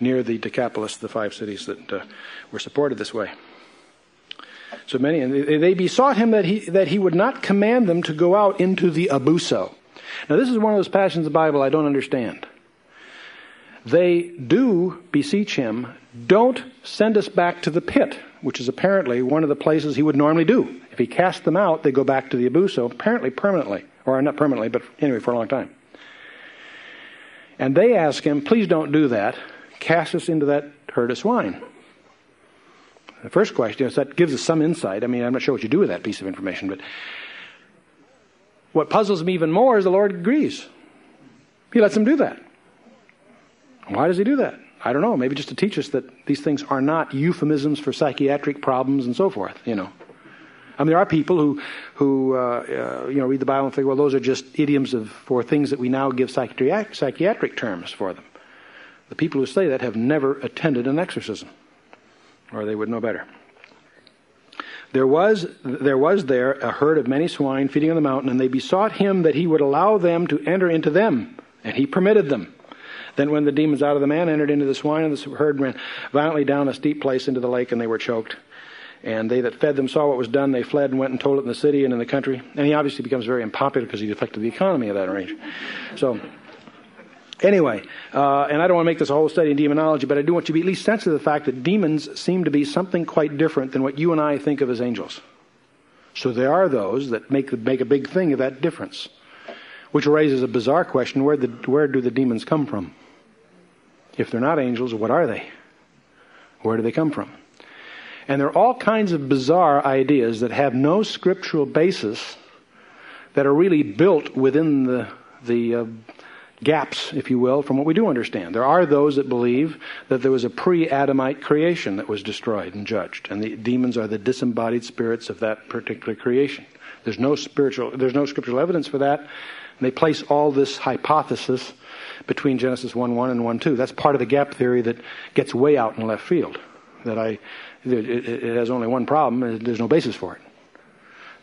near the Decapolis, the 5 cities that were supported this way. So many, and they besought him that he would not command them to go out into the abuso. Now this is one of those passages of the Bible I don't understand. They do beseech him, don't send us back to the pit, which is apparently one of the places he would normally do. If he cast them out, they go back to the abuso, apparently permanently, or not permanently, but anyway, for a long time. And they ask him, please don't do that. Cast us into that herd of swine. The first question is, that gives us some insight. I mean, I'm not sure what you do with that piece of information, but what puzzles me even more is the Lord agrees. He lets them do that. Why does he do that? I don't know. Maybe just to teach us that these things are not euphemisms for psychiatric problems and so forth, I mean, there are people who read the Bible and think, well, those are just idioms for things that we now give psychiatric terms for them. The people who say that have never attended an exorcism, or they would know better. There was there a herd of many swine feeding on the mountain, and they besought him that he would allow them to enter into them, and he permitted them. Then when the demons out of the man entered into the swine, and the herd ran violently down a steep place into the lake, and they were choked. And they that fed them saw what was done. They fled and went and told it in the city and in the country. And he obviously becomes very unpopular because he affected the economy of that range. So, anyway, and I don't want to make this a whole study in demonology, but I do want you to be at least sensitive to the fact that demons seem to be something quite different than what you and I think of as angels. So there are those that make a big thing of that difference, which raises a bizarre question: where do the demons come from? If they're not angels, what are they? Where do they come from? And there are all kinds of bizarre ideas that have no scriptural basis, that are really built within the gaps, if you will, from what we do understand. There are those that believe that there was a pre-Adamite creation that was destroyed and judged, and the demons are the disembodied spirits of that particular creation. There's no scriptural evidence for that, and they place all this hypothesis between Genesis 1:1 and 1:2. That's part of the gap theory that gets way out in left field. It has only one problem: there's no basis for it.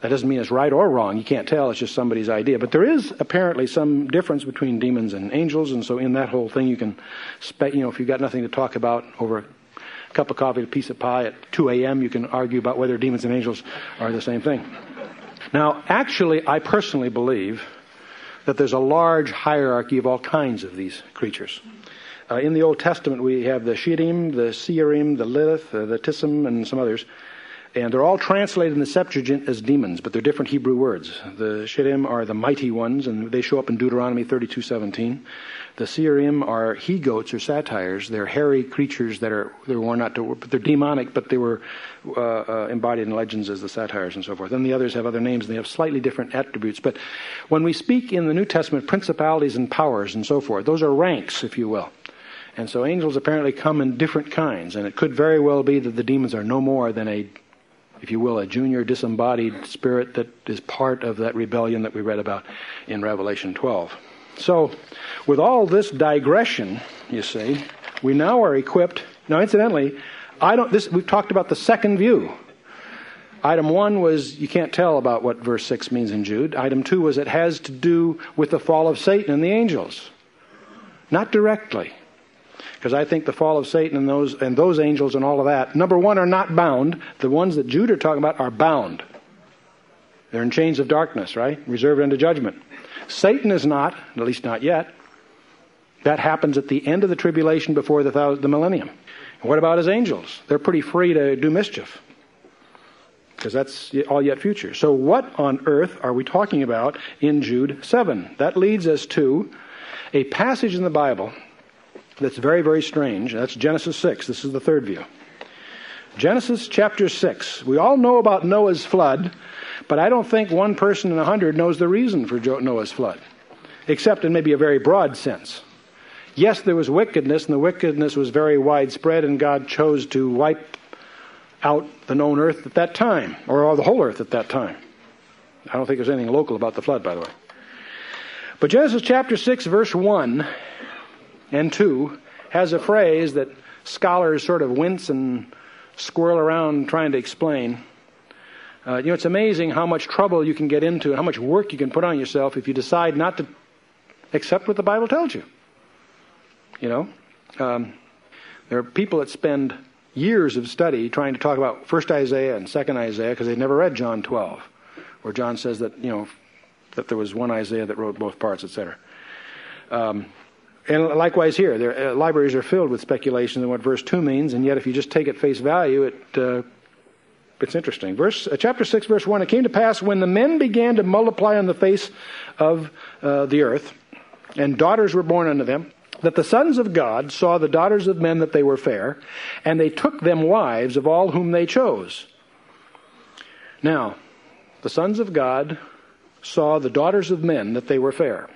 That doesn't mean it's right or wrong. You can't tell. It's just somebody's idea. But there is apparently some difference between demons and angels, and so in that whole thing, you can, if you've got nothing to talk about over a cup of coffee, a piece of pie at 2 a.m., you can argue about whether demons and angels are the same thing. Now, actually, I personally believe that there's a large hierarchy of all kinds of these creatures. In the Old Testament, we have the Shittim, the Searim, the Lilith, the Tissim, and some others. And they're all translated in the Septuagint as demons, but they're different Hebrew words. The Shittim are the mighty ones, and they show up in Deuteronomy 32:17. The Searim are he-goats or satyrs. They're hairy creatures they're demonic, but they were embodied in legends as the satyrs and so forth. And the others have other names, and they have slightly different attributes. But when we speak in the New Testament, principalities and powers and so forth, those are ranks, if you will. And so angels apparently come in different kinds, and it could very well be that the demons are no more than a junior disembodied spirit that is part of that rebellion that we read about in Revelation 12. So, with all this digression, you see, we now are equipped. Now, incidentally, we've talked about the second view. Item 1 was you can't tell about what verse 6 means in Jude. Item 2 was it has to do with the fall of Satan and the angels. Not directly. Because I think the fall of Satan and those angels and all of that, number 1, are not bound. The ones that Jude are talking about are bound. They're in chains of darkness, right? Reserved unto judgment. Satan is not, at least not yet. That happens at the end of the tribulation before the millennium. And what about his angels? They're pretty free to do mischief, because that's all yet future. So what on earth are we talking about in Jude 7? That leads us to a passage in the Bible that's very, very strange. That's Genesis 6. This is the third view. Genesis chapter 6. We all know about Noah's flood, but I don't think one person in 100 knows the reason for Noah's flood, except in maybe a very broad sense. Yes, there was wickedness, and the wickedness was very widespread, and God chose to wipe out the known earth at that time, or the whole earth at that time. I don't think there's anything local about the flood, by the way. But Genesis chapter 6, verse 1 and 2 has a phrase that scholars sort of wince and squirrel around trying to explain. It's amazing how much trouble you can get into and how much work you can put on yourself if you decide not to accept what the Bible tells you. There are people that spend years of study trying to talk about 1st Isaiah and 2nd Isaiah because they've never read John 12, where John says that, that there was one Isaiah that wrote both parts, etc. And likewise here, libraries are filled with speculations on what verse 2 means, and yet if you just take it face value, it's interesting. Chapter 6, verse 1, it came to pass when the men began to multiply on the face of the earth, and daughters were born unto them, that the sons of God saw the daughters of men that they were fair, and they took them wives of all whom they chose. Now, the sons of God saw the daughters of men that they were fair.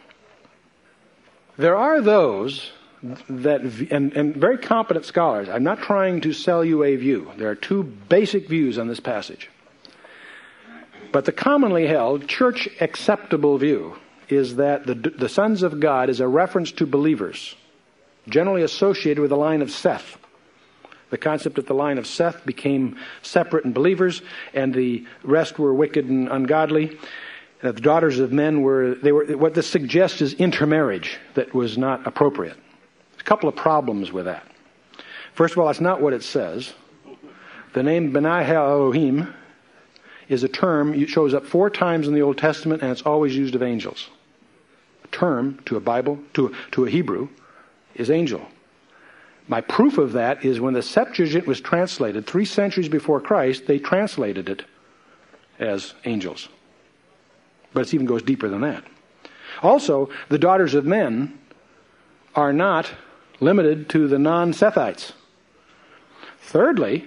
There are those that, and very competent scholars, I'm not trying to sell you a view. There are two basic views on this passage. But the commonly held, church-acceptable view is that the sons of God is a reference to believers, generally associated with the line of Seth. The concept that the line of Seth became separate in believers, and the rest were wicked and ungodly. The daughters of men were what this suggests is intermarriage that was not appropriate. There's a couple of problems with that. First of all, that's not what it says. The name Benai Elohim is a term. It shows up 4 times in the Old Testament, and it's always used of angels. A term to a Bible, to a Hebrew, is angel. My proof of that is when the Septuagint was translated 3 centuries before Christ, they translated it as angels. But it even goes deeper than that. Also, the daughters of men are not limited to the non-Sethites. Thirdly,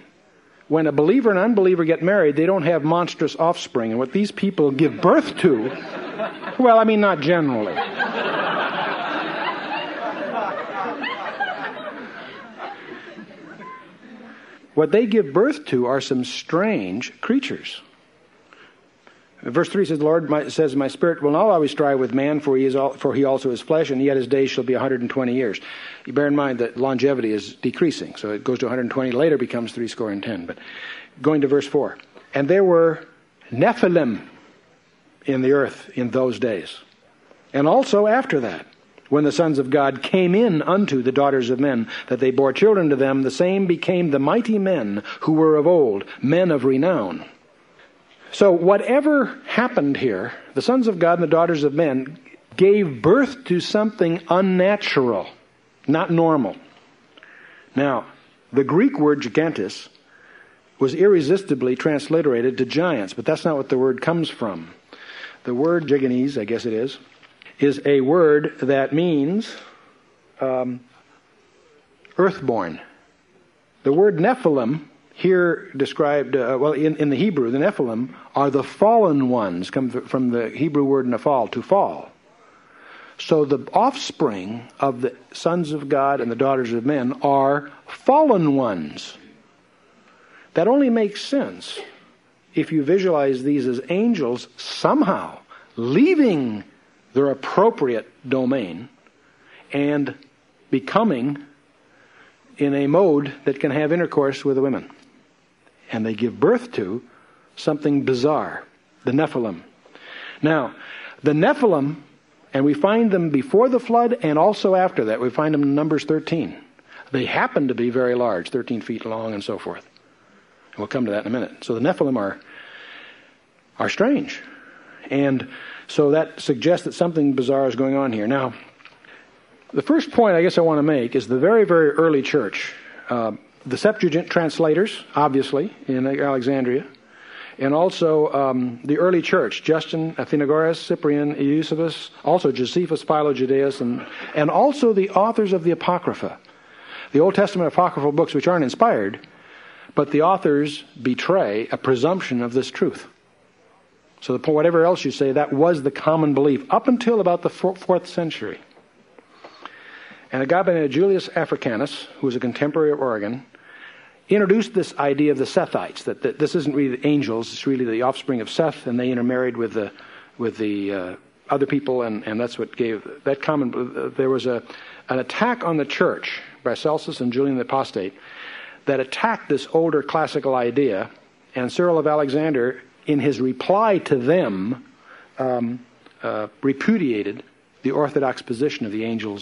when a believer and unbeliever get married, they don't have monstrous offspring. And what these people give birth to, well, I mean, not generally. What they give birth to are some strange creatures. Verse 3 says, the Lord says, my spirit will not always strive with man, for he also is flesh, and yet his days shall be 120 years. You bear in mind that longevity is decreasing, so it goes to 120, later becomes 70. But going to verse 4, and there were Nephilim in the earth in those days, and also after that, when the sons of God came in unto the daughters of men, that they bore children to them, the same became the mighty men who were of old, men of renown. So whatever happened here, the sons of God and the daughters of men gave birth to something unnatural, not normal. Now, the Greek word gigantes was irresistibly transliterated to giants, but that's not what the word comes from. The word gigantes, I guess it is a word that means earthborn. The word Nephilim here described, in the Hebrew, the Nephilim are the fallen ones, come from the Hebrew word nephal, to fall. So the offspring of the sons of God and the daughters of men are fallen ones. That only makes sense if you visualize these as angels somehow leaving their appropriate domain and becoming in a mode that can have intercourse with the women. And they give birth to something bizarre, the Nephilim. Now, the Nephilim, and we find them before the flood and also after that. We find them in Numbers 13. They happen to be very large, 13 feet long and so forth. And we'll come to that in a minute. So the Nephilim are strange. And so that suggests that something bizarre is going on here. Now, the first point I guess I want to make is the very, very early church. The Septuagint translators, obviously, in Alexandria, and also the early church, Justin, Athenagoras, Cyprian, Eusebius, also Josephus, Philo, Judaeus, and also the authors of the Apocrypha, the Old Testament apocryphal books, which aren't inspired, but the authors betray a presumption of this truth. So whatever else you say, that was the common belief up until about the 4th century. And a guy by the name of Julius Africanus, who was a contemporary of Origen, introduced this idea of the Sethites, that this isn't really the angels, it's really the offspring of Seth, and they intermarried with the other people, and that's what gave that common. There was an attack on the church by Celsus and Julian the Apostate that attacked this older classical idea, and Cyril of Alexander, in his reply to them, repudiated the orthodox position of the angels